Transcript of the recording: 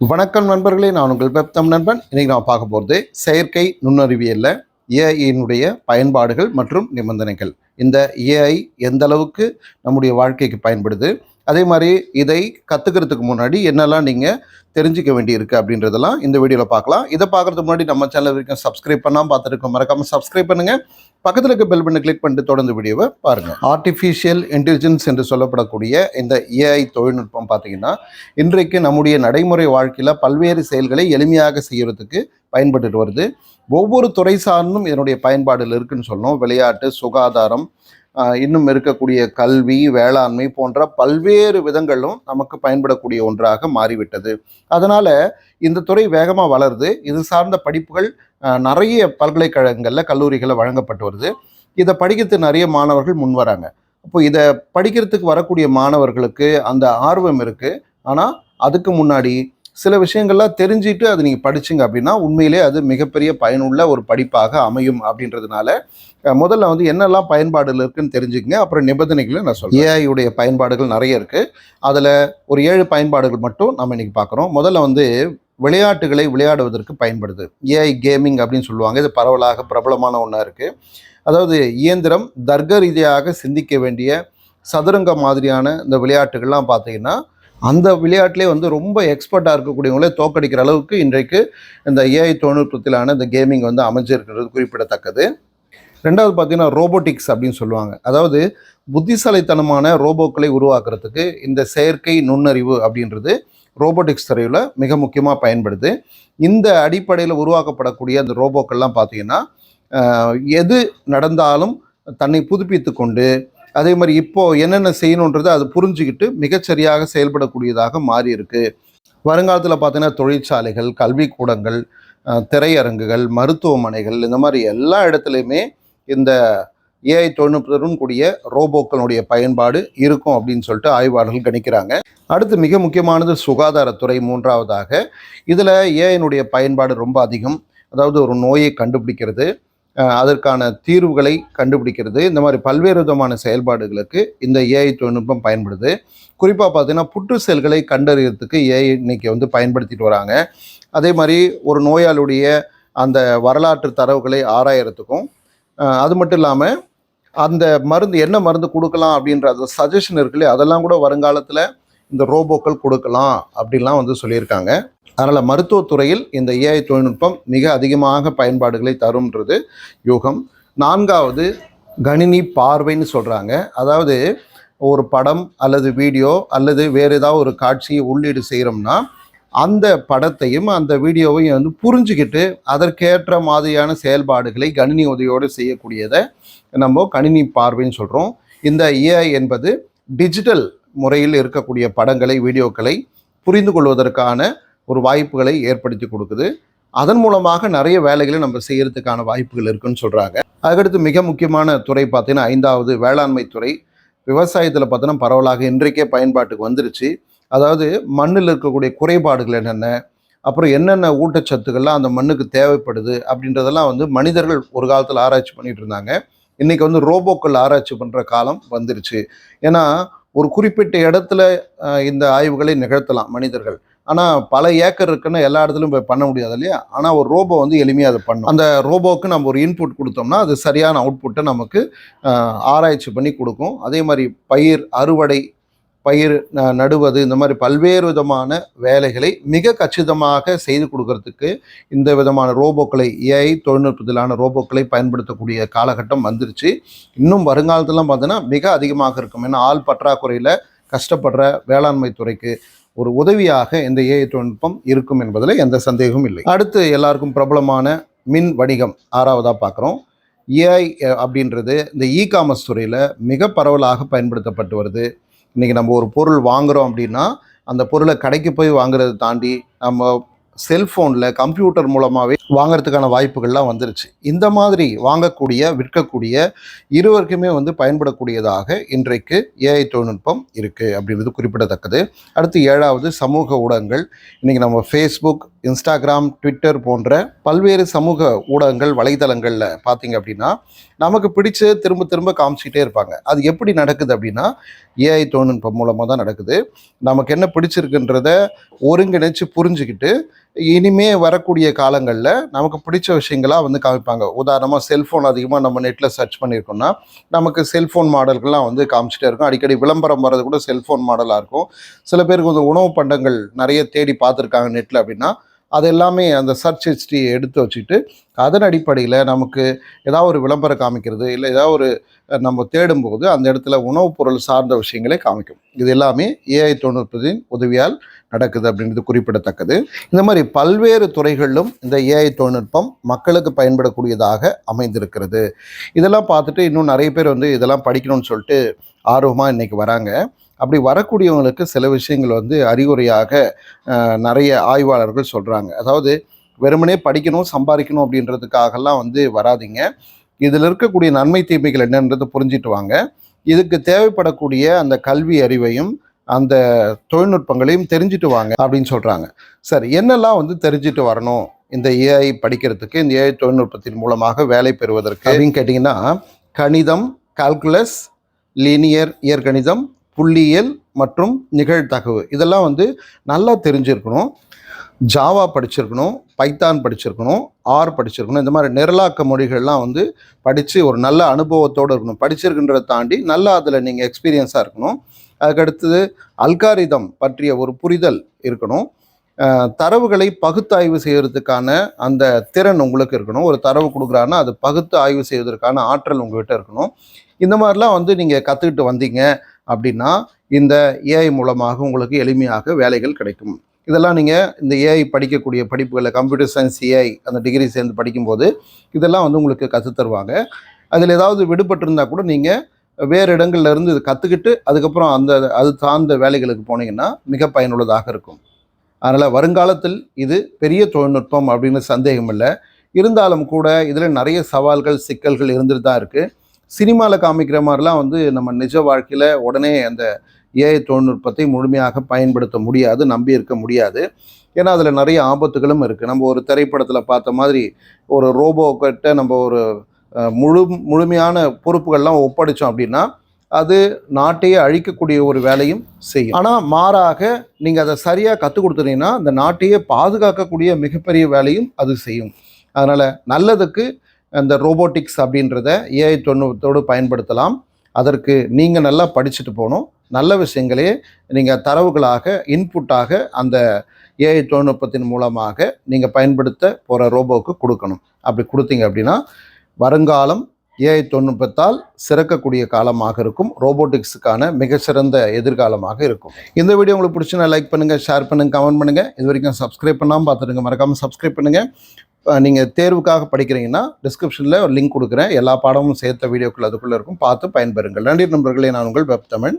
வணக்கம் நண்பர்களே, நான் உங்கள் வெப்தம் நண்பன். இன்னைக்கு நான் பார்க்க போகிறது செயற்கை நுண்ணறிவியலில் ஏஐயினுடைய பயன்பாடுகள் மற்றும் நிபந்தனைகள். இந்த ஏஐ எந்த அளவுக்கு நம்முடைய வாழ்க்கைக்கு பயன்படுது, அதே மாதிரி இதை கற்றுக்கிறதுக்கு முன்னாடி என்னெல்லாம் நீங்கள் தெரிஞ்சிக்க வேண்டியிருக்கு அப்படின்றதெல்லாம் இந்த வீடியோவில் பார்க்கலாம். இதை பார்க்குறதுக்கு முன்னாடி நம்ம சேனல் வரைக்கும் சப்ஸ்கிரைப் பண்ணாமல் பார்த்துருக்கோம், மறக்காமல் சப்ஸ்கிரைப் பண்ணுங்கள். பக்கத்தில் இருக்க பெல் பட்டனை கிளிக் பண்ணிட்டு தொடர்ந்து வீடியோவை பாருங்கள். ஆர்டிஃபிஷியல் இன்டெலிஜென்ஸ் என்று சொல்லப்படக்கூடிய இந்த ஏஐ தொழில்நுட்பம் பார்த்தீங்கன்னா இன்றைக்கு நம்முடைய நடைமுறை வாழ்க்கையில் பல்வேறு செயல்களை எளிமையாக செய்யறதுக்கு பயன்பட்டு வருது. ஒவ்வொரு துறை சார்ந்தும் இதனுடைய பயன்பாடுகள் இருக்குன்னு சொல்லணும். விளையாட்டு, சுகாதாரம், இன்னும் இருக்கக்கூடிய கல்வி, வேளாண்மை போன்ற பல்வேறு விதங்களும் நமக்கு பயன்படக்கூடிய ஒன்றாக மாறிவிட்டது. அதனால் இந்த துறை வேகமாக வளருது. இது சார்ந்த படிப்புகள் நிறைய பல்கலைக்கழகங்களில், கல்லூரிகளில் வழங்கப்பட்டு வருது. இதை படிக்கிறதுக்கு நிறைய மாணவர்கள் முன் வராங்க. அப்போ இதை படிக்கிறதுக்கு வரக்கூடிய மாணவர்களுக்கு அந்த ஆர்வம் இருக்குது. ஆனால் அதுக்கு முன்னாடி சில விஷயங்கள்லாம் தெரிஞ்சுட்டு அது நீங்கள் படிச்சிங்க அப்படின்னா உண்மையிலே அது மிகப்பெரிய பயனுள்ள ஒரு படிப்பாக அமையும். அப்படின்றதுனால முதல்ல என்னெல்லாம் பயன்பாடுகள் இருக்குன்னு தெரிஞ்சுக்கங்க. அப்புறம் நிபந்தனைகளை நான் சொல்கிறேன். ஏஐயுடைய பயன்பாடுகள் நிறைய இருக்குது. அதில் ஒரு 7 பயன்பாடுகள் மட்டும் நம்ம இன்றைக்கி பார்க்குறோம். முதல்ல விளையாட்டுகளை விளையாடுவதற்கு பயன்படுது. ஏஐ கேமிங் அப்படின்னு சொல்லுவாங்க. இது பரவலாக பிரபலமான ஒன்றா இருக்குது. அதாவது இயந்திரம் தர்க்க ரீதியாக சிந்திக்க வேண்டிய சதுரங்க மாதிரியான இந்த விளையாட்டுகள்லாம் பார்த்தீங்கன்னா அந்த விளையாட்டிலே ரொம்ப எக்ஸ்பர்ட்டாக இருக்கக்கூடியவங்களே தோக்கடிக்கிற அளவுக்கு இன்றைக்கு இந்த ஏஐ தொழில்நுட்பத்திலான இந்த கேமிங் அமைஞ்சிருக்கிறது குறிப்பிடத்தக்கது. ரெண்டாவது பார்த்தீங்கன்னா ரோபோட்டிக்ஸ் அப்படின்னு சொல்லுவாங்க. அதாவது புத்திசாலித்தனமான ரோபோக்களை உருவாக்குறதுக்கு இந்த செயற்கை நுண்ணறிவு அப்படின்றது ரோபோட்டிக்ஸ் துறையில் மிக முக்கியமாக பயன்படுது. இந்த அடிப்படையில் உருவாக்கப்படக்கூடிய அந்த ரோபோக்கள்லாம் பார்த்தீங்கன்னா எது நடந்தாலும் தன்னை புதுப்பித்து கொண்டு அதே மாதிரி இப்போது என்னென்ன செய்யணுன்றதை அது புரிஞ்சுக்கிட்டு மிகச்சரியாக செயல்படக்கூடியதாக மாறி இருக்கு. வருங்காலத்தில் பார்த்தீங்கன்னா தொழிற்சாலைகள், கல்விக்கூடங்கள், திரையரங்குகள், மருத்துவமனைகள், இந்த மாதிரி எல்லா இடத்துலையுமே இந்த ஏஐ தொழில்நுட்பத்துடன் கூடிய ரோபோக்களுடைய பயன்பாடு இருக்கும் அப்படின்னு சொல்லிட்டு ஆய்வாளர்கள் கணிக்கிறாங்க. அடுத்து மிக முக்கியமானது சுகாதாரத்துறை. மூன்றாவதாக இதில் ஏஐனுடைய பயன்பாடு ரொம்ப அதிகம். அதாவது ஒரு நோயை கண்டுபிடிக்கிறது, அதற்கான தீர்வுகளை கண்டுபிடிக்கிறது, இந்த மாதிரி பல்வேறு விதமான செயல்பாடுகளுக்கு இந்த ஏஐ தொழில்நுட்பம் பயன்படுது. குறிப்பாக பார்த்தீங்கன்னா புற்று செல்களை கண்டறியறதுக்கு ஏஐ இன்னைக்கு பயன்படுத்திட்டு வராங்க. அதே மாதிரி ஒரு நோயாளுடைய அந்த வரலாற்று தரவுகளை ஆராயறதுக்கும், அது மட்டும் இல்லாமல் அந்த மருந்து என்ன மருந்து கொடுக்கலாம் அப்படின்ற அந்த சஜஷன் இருக்குல்ல, அதெல்லாம் கூட வருங்காலத்தில் இந்த ரோபோக்கள் கொடுக்கலாம் அப்படின்லாம் சொல்லியிருக்காங்க. அதனால் மருத்துவத்துறையில் இந்த ஏஐ தொழில்நுட்பம் மிக அதிகமாக பயன்பாடுகளை தரும்ன்றது யூகம். நான்காவது கணினி பார்வைன்னு சொல்கிறாங்க. அதாவது ஒரு படம் அல்லது வீடியோ அல்லது வேறு ஏதாவது ஒரு காட்சியை உள்ளீடு செய்கிறோம்னா அந்த படத்தையும் அந்த வீடியோவையும் புரிஞ்சுக்கிட்டு அதற்கேற்ற மாதிரியான செயல்பாடுகளை கணினி உதவியோடு செய்யக்கூடியதை நம்ம கணினி பார்வைன்னு சொல்கிறோம். இந்த ஏஐ என்பது டிஜிட்டல் முறையில் இருக்கக்கூடிய படங்களை, வீடியோக்களை புரிந்து கொள்வதற்கான ஒரு வாய்ப்புகளை ஏற்படுத்தி கொடுக்குது. அதன் மூலமாக நிறைய வேலைகளை நம்ம செய்யறதுக்கான வாய்ப்புகள் இருக்குன்னு சொல்கிறாங்க. அதுக்கடுத்து மிக முக்கியமான துறை பார்த்தீங்கன்னா 5வது வேளாண்மை துறை. விவசாயத்தில் பார்த்தோன்னா பரவலாக இன்றைக்கே பயன்பாட்டுக்கு வந்துருச்சு. அதாவது மண்ணில் இருக்கக்கூடிய குறைபாடுகள் என்னென்ன, அப்புறம் என்னென்ன ஊட்டச்சத்துக்கள்லாம் அந்த மண்ணுக்கு தேவைப்படுது அப்படின்றதெல்லாம் மனிதர்கள் ஒரு காலத்தில் ஆராய்ச்சி பண்ணிட்டு இருந்தாங்க. இன்றைக்கி ரோபோக்கள் ஆராய்ச்சி பண்ணுற காலம் வந்துருச்சு. ஏன்னா ஒரு குறிப்பிட்ட இடத்துல இந்த ஆய்வுகளை நிகழ்த்தலாம் மனிதர்கள். ஆனால் பல ஏக்கர் இருக்குன்னு எல்லா இடத்துலையும் போய் பண்ண முடியாது இல்லையா? ஆனால் ஒரு ரோபோ எளிமையாக அதை பண்ணும். அந்த ரோபோவுக்கு நம்ம ஒரு இன்புட் கொடுத்தோம்னா அது சரியான அவுட்புட்டை நமக்கு ஆராய்ச்சி பண்ணி கொடுக்கும். அதே மாதிரி பயிர் அறுவடை, பயிர் நடுவது, இந்த மாதிரி பல்வேறு விதமான வேலைகளை மிக கச்சிதமாக செய்து கொடுக்கறதுக்கு இந்த விதமான ரோபோக்களை, ஏஐ தொழில்நுட்பத்திலான ரோபோக்களை பயன்படுத்தக்கூடிய காலகட்டம் வந்துருச்சு. இன்னும் வருங்காலத்திலாம் பார்த்தீங்கன்னா மிக அதிகமாக இருக்கும். ஏன்னா ஆள் பற்றாக்குறையில் கஷ்டப்படுற வேளாண்மை துறைக்கு ஒரு உதவியாக இந்த ஏஐ தொழில்நுட்பம் இருக்கும் என்பதில் எந்த சந்தேகமும் இல்லை. அடுத்து எல்லாருக்கும் பிரபலமான மின் வணிகம் 6வதாக பார்க்குறோம். ஏஐ அப்படின்றது இந்த இ-காமர்ஸ் துறையில் மிக பரவலாக பயன்படுத்தப்பட்டு வருது. இன்றைக்கி நம்ம ஒரு பொருள் வாங்குகிறோம் அப்படின்னா அந்த பொருளை கடைக்கு போய் வாங்குறதை தாண்டி நம்ம செல்ஃபோனில், கம்ப்யூட்டர் மூலமாகவே வாங்கிறதுக்கான வாய்ப்புகள்லாம் வந்துருச்சு. இந்த மாதிரி வாங்கக்கூடிய, விற்கக்கூடிய இருவருக்குமே பயன்படக்கூடியதாக இன்றைக்கு ஏஐ தொழில்நுட்பம் இருக்குது அப்படின்றது குறிப்பிடத்தக்கது. அடுத்து 7வது சமூக ஊடகங்கள். இன்றைக்கி நம்ம ஃபேஸ்புக், இன்ஸ்டாகிராம், ட்விட்டர் போன்ற பல்வேறு சமூக ஊடகங்கள், வலைதளங்களில் பார்த்தீங்க அப்படின்னா நமக்கு பிடிச்ச திரும்ப திரும்ப காமிச்சிக்கிட்டே இருப்பாங்க. அது எப்படி நடக்குது அப்படின்னா ஏஐ தொழில்நுட்பம் மூலமாக தான் நடக்குது. நமக்கு என்ன பிடிச்சிருக்குன்றத ஒருங்கிணைச்சு புரிஞ்சுக்கிட்டு இனிமே வரக்கூடிய காலங்களில் நமக்கு பிடிச்ச விஷயங்களாக வந்து காமிப்பாங்க. உதாரணமாக செல்ஃபோன் அதிகமாக நம்ம நெட்டில் சர்ச் பண்ணியிருக்கோம்னா நமக்கு செல்ஃபோன் மாடல்கள்லாம் வந்து காமிச்சிட்டே இருக்கும். அடிக்கடி விளம்பரம் வர்றது கூட செல்ஃபோன் மாடலாக இருக்கும். சில பேருக்கு வந்து உணவு பண்டங்கள் நிறைய தேடி பார்த்துருக்காங்க நெட்டில் அப்படின்னா அது எல்லாமே அந்த சர்ச் ஹிஸ்ட்ரியை எடுத்து வச்சுக்கிட்டு அதன் அடிப்படையில் நமக்கு ஏதாவது ஒரு விளம்பரம் காமிக்கிறது, இல்லை ஏதாவது ஒரு நம்ம தேடும்போது அந்த இடத்துல உணவுப் பொருள் சார்ந்த விஷயங்களே காமிக்கும். இது எல்லாமே ஏஐ தொழில்நுட்பத்தின் உதவியால் நடக்குது அப்படின்றது குறிப்பிடத்தக்கது. இந்த மாதிரி பல்வேறு துறைகளிலும் இந்த ஏஐ தொழில்நுட்பம் மக்களுக்கு பயன்படக்கூடியதாக அமைந்திருக்கிறது. இதெல்லாம் பார்த்துட்டு இன்னும் நிறைய பேர் வந்து இதெல்லாம் படிக்கணும்னு சொல்லிட்டு ஆர்வமாக இன்றைக்கி வராங்க. அப்படி வரக்கூடியவங்களுக்கு சில விஷயங்கள் வந்து அறிகுறியாக நிறைய ஆய்வாளர்கள் சொல்கிறாங்க. அதாவது வெறுமனே படிக்கணும், சம்பாதிக்கணும் அப்படின்றதுக்காகலாம் வந்து வராதிங்க. இதில் இருக்கக்கூடிய நன்மை தீமைகள் என்னன்றதை புரிஞ்சிட்டு வாங்க. இதுக்கு தேவைப்படக்கூடிய அந்த கல்வி அறிவையும் அந்த தொழில்நுட்பங்களையும் தெரிஞ்சுட்டு வாங்க அப்படின்னு சொல்கிறாங்க. சரி, என்னெல்லாம் வந்து தெரிஞ்சுட்டு வரணும் இந்த ஏஐ படிக்கிறதுக்கு, இந்த ஏஐ தொழில்நுட்பத்தின் மூலமாக வேலை பெறுவதற்கு அப்படின்னு கேட்டிங்கன்னா, கணிதம், கால்குலஸ், லீனியர் இயற்கணிதம், புள்ளியியல் மற்றும் நிகழ்தகவு இதெல்லாம் வந்து நல்லா தெரிஞ்சிருக்கணும். ஜாவா படிச்சிருக்கணும், பைத்தான் படிச்சிருக்கணும், ஆர் படிச்சிருக்கணும். இந்த மாதிரி நிரலாக்க மொழிகள்லாம் வந்து படித்து ஒரு நல்ல அனுபவத்தோடு இருக்கணும். படிச்சிருக்குன்றதை தாண்டி நல்லா அதில் நீங்கள் எக்ஸ்பீரியன்ஸாக இருக்கணும். அதுக்கடுத்தது அல்காரிதம் பற்றிய ஒரு புரிதல் இருக்கணும். தரவுகளை பகுத்தாய்வு செய்வதற்கான அந்த திறன் உங்களுக்கு இருக்கணும். ஒரு தரவு கொடுக்குறான்னா அது பகுத்து ஆய்வு செய்வதற்கான ஆற்றல் உங்கள்கிட்ட இருக்கணும். இந்த மாதிரிலாம் வந்து நீங்கள் கற்றுக்கிட்டு வந்தீங்க அப்படின்னா இந்த ஏஐ மூலமாக உங்களுக்கு எளிமையாக வேலைகள் கிடைக்கும். இதெல்லாம் நீங்கள் இந்த ஏஐ படிக்கக்கூடிய படிப்புகளில் கம்ப்யூட்டர் சயின்ஸ் ஏஐ அந்த டிகிரி சேர்ந்து படிக்கும்போது இதெல்லாம் வந்து உங்களுக்கு கற்றுத்தருவாங்க. அதில் ஏதாவது விடுபட்டிருந்தால் கூட நீங்கள் வேறு இடங்கள்ல இருந்து இது கற்றுக்கிட்டு அதுக்கப்புறம் அது சார்ந்த வேலைகளுக்கு போனீங்கன்னா மிக பயனுள்ளதாக இருக்கும். அதனால் வருங்காலத்தில் இது பெரிய தொழில்நுட்பம் அப்படின்னு சந்தேகம் இல்லை. இருந்தாலும் கூட இதில் நிறைய சவால்கள், சிக்கல்கள் இருந்துட்டு தான் இருக்குது. சினிமாவில் காமிக்கிற மாதிரிலாம் வந்து நம்ம நிஜ வாழ்க்கையில் உடனே அந்த ஏஐ தொழில்நுட்பத்தை முழுமையாக பயன்படுத்த முடியாது, நம்பி இருக்க முடியாது. ஏன்னா அதில் நிறைய ஆபத்துகளும் இருக்குது. நம்ம ஒரு திரைப்படத்தில் பார்த்த மாதிரி ஒரு ரோபோ கிட்ட நம்ம ஒரு முழுமையான பொறுப்புகள்லாம் ஒப்படைச்சோம் அப்படின்னா அது நாட்டையே அழிக்கக்கூடிய ஒரு வேலையும் செய்யும். ஆனால் மாறாக நீங்கள் அதை சரியாக கற்றுக் கொடுத்துட்டீங்கன்னா அந்த நாட்டையே பாதுகாக்கக்கூடிய மிகப்பெரிய வேலையும் அது செய்யும். அதனால் நல்லதுக்கு அந்த ரோபோட்டிக்ஸ் அப்படின்றத ஏஐ தொழில்நுட்பத்தோடு பயன்படுத்தலாம். அதற்கு நீங்கள் நல்லா படிச்சுட்டு போகணும். நல்ல விஷயங்களே நீங்கள் தரவுகளாக இன்புட்டாக அந்த ஏஐ தொழில்நுட்பத்தின் மூலமாக நீங்கள் பயன்படுத்த போகிற ரோபோவுக்கு கொடுக்கணும். அப்படி கொடுத்தீங்க அப்படின்னா வருங்காலம் ஏஐ தொழில்நுட்பத்தால் சிறக்கக்கூடிய காலமாக இருக்கும். ரோபோட்டிக்ஸுக்கான மிகச்சிறந்த எதிர்காலமாக இருக்கும். இந்த வீடியோ உங்களுக்கு பிடிச்சுன்னா லைக் பண்ணுங்கள், ஷேர் பண்ணுங்கள், கமெண்ட் பண்ணுங்கள். இது வரைக்கும் சப்ஸ்கிரைப் பண்ணாமல் பார்த்துருங்க, மறக்காமல் சப்ஸ்கிரைப் பண்ணுங்கள். நீங்கள் தேர்வுக்காக படிக்கிறீங்கன்னா டிஸ்கிரிப்ஷனில் ஒரு லிங்க் கொடுக்குறேன். எல்லா பாடமும் சேர்த்த வீடியோக்கள் அதுக்குள்ளே இருக்கும். பார்த்து பயன்பெறுங்கள். நன்றி நண்பர்களே, நான் உங்கள் வெப் தமிழ்.